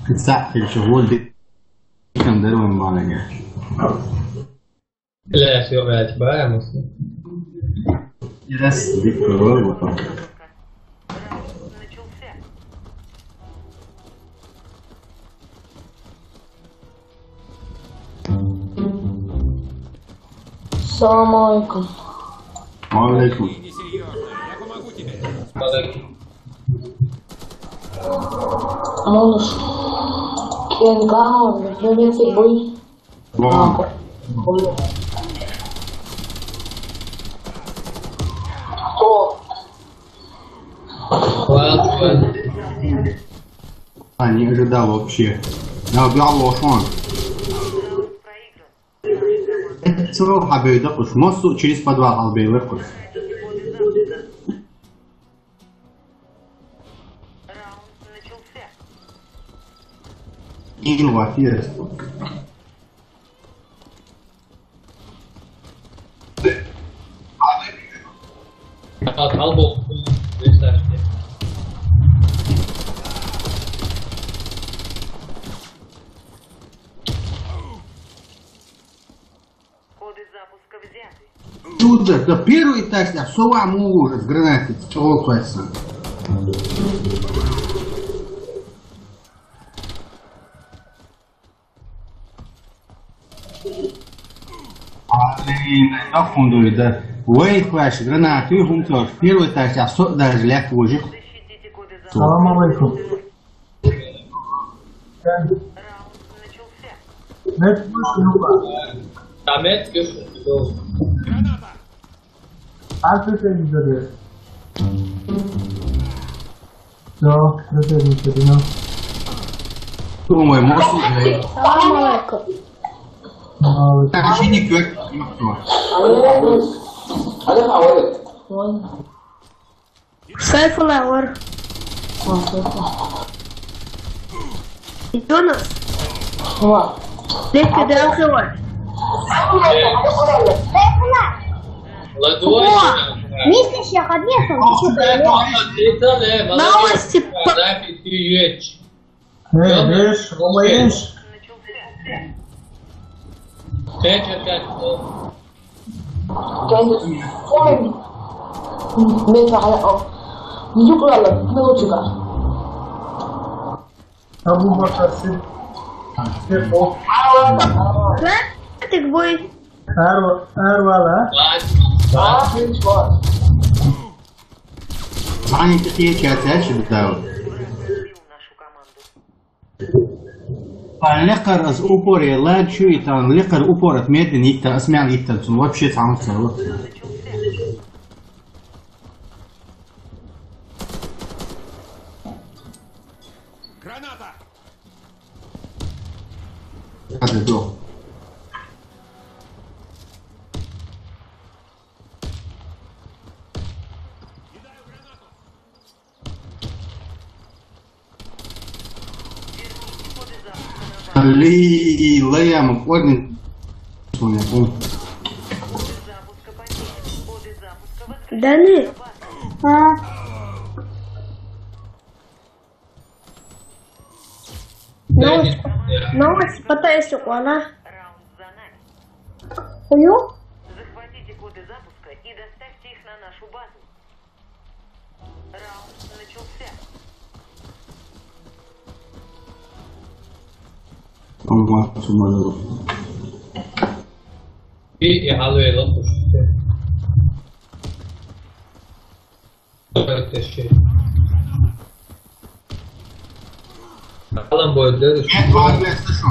تسقف الشغل دي كان دايما معانا. لا سيو بعد بقى مسلم. يس دي كرول. السلام عليكم. وعليكم. Vamos. ¿Quién cajo? Yo voy a decir voy. А, не ожидал вообще. Я убил лошон. Целый хабей докуш. Мосту через подвал албей легкуш. Илва фирес. Albo wystarczy. Коды запуска взяты. Чудо, да первый тест, я сова мужа с гранаты. Чего классно. На фонду да. Ой, флеш, гранаты, хумтор. Первый тест, я даже легко уже. Защитите коды запуска. Салам алейкум. Раунд начался. Net вышел, ну-ка. Ahmet görüşürüz. Arkadaşlar gidiyor. Все, красавица, Дина. Ой, мост. السلام عليكم. Вообще не кверх. كيف الأمر؟ يونس هو ليه كده يا أخي ورد؟ Ладоши. Мислишь, я подъехал? Новости Видишь, умеешь? Абу Бакр, Сифо. Рантик бой. Эрвала. Они такие чатячи бдают. Нашу команду. اللقر از اوپوری لاد شو يتان لقر اوپورت ميدن يكتا اسمع يكتا تون вообще تعمل ثروت. Граната! هذا دو. لي لا مقودن Запуска потерян. Коды запуска в Дани. Новость пытаюсь она. раунд за нами. Ую? Захватите коды запуска и доставьте их на нашу базу. Раунд начался. الله سبحانه. Bir ihaleyle koştu. Teşekkür. Alan boyutları da Нет, ладно, я слышу.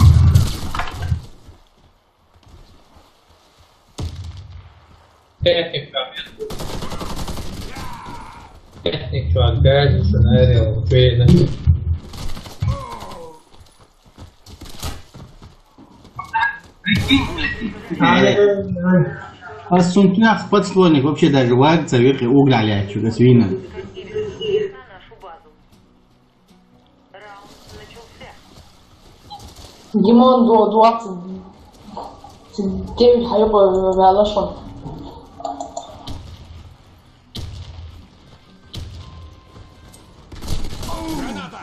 Техник şu an gayet senaryo şeyine. Ассунтнах подслонник вообще даже вагца вверху угля лячу, свина. Их на нашу базу. Раунд начался. Димон до 29 هيبقى بيعلشون. Граната!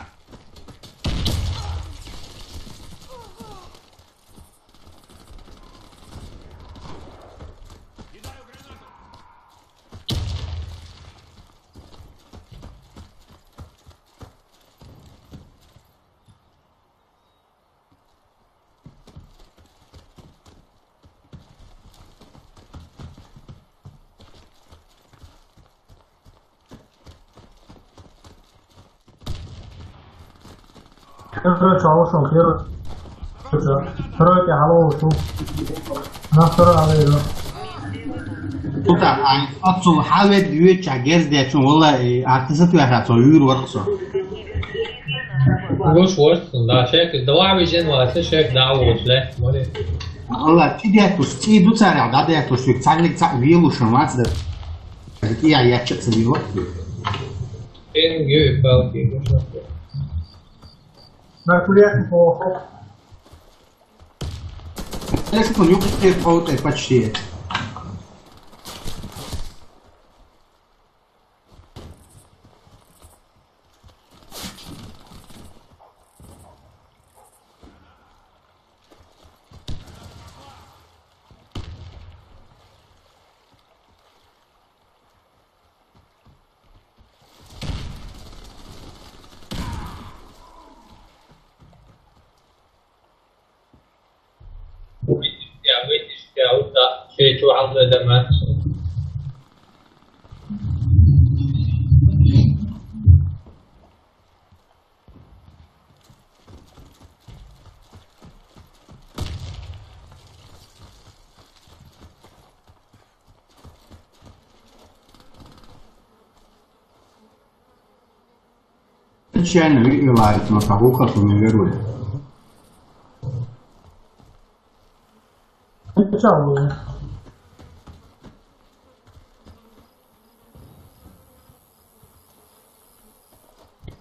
Короче, ушел, короче. Тройки, алло, ушел. На второй алло. Tuta يعني أتصل حاول يوجه عجز ده عشان والله اعتزت واحد صغير ورقصة. وش ورثن لا شكل دواعي بيجين ولا شكل دعوة لا مالي. والله تيجي هتوستي دو تاني عدد هتوستي تعلق تعبيه وشرمات ده. إيه عيات شخص بيوقف. إن جيب بالكي وش Mercuriaco فوق. ليش يكون يوقف أو تفتشيه. يا ودا شيء شو عضله دمات. Känner vi ju att man ska åka som en grej. Ciao.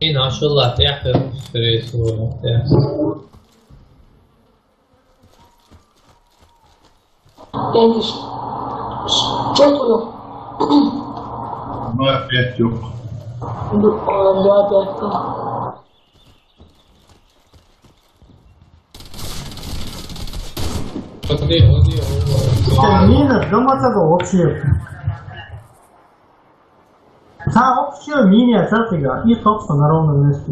إن ما شاء الله تحفر ستريس ولا Eles. Título. Vad vet jag? Мина, дома tego вообще. Ta вообще minia czartiga i topsa na ровном месте.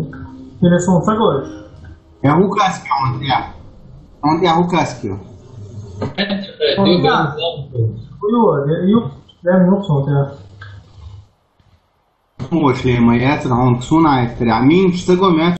Или сон сагоиш? Ja hukaskio on tää. On tää hukaskio. Kujuva, den juoksun tää. Muisliima jätsä on sunaitteri. Min stego mä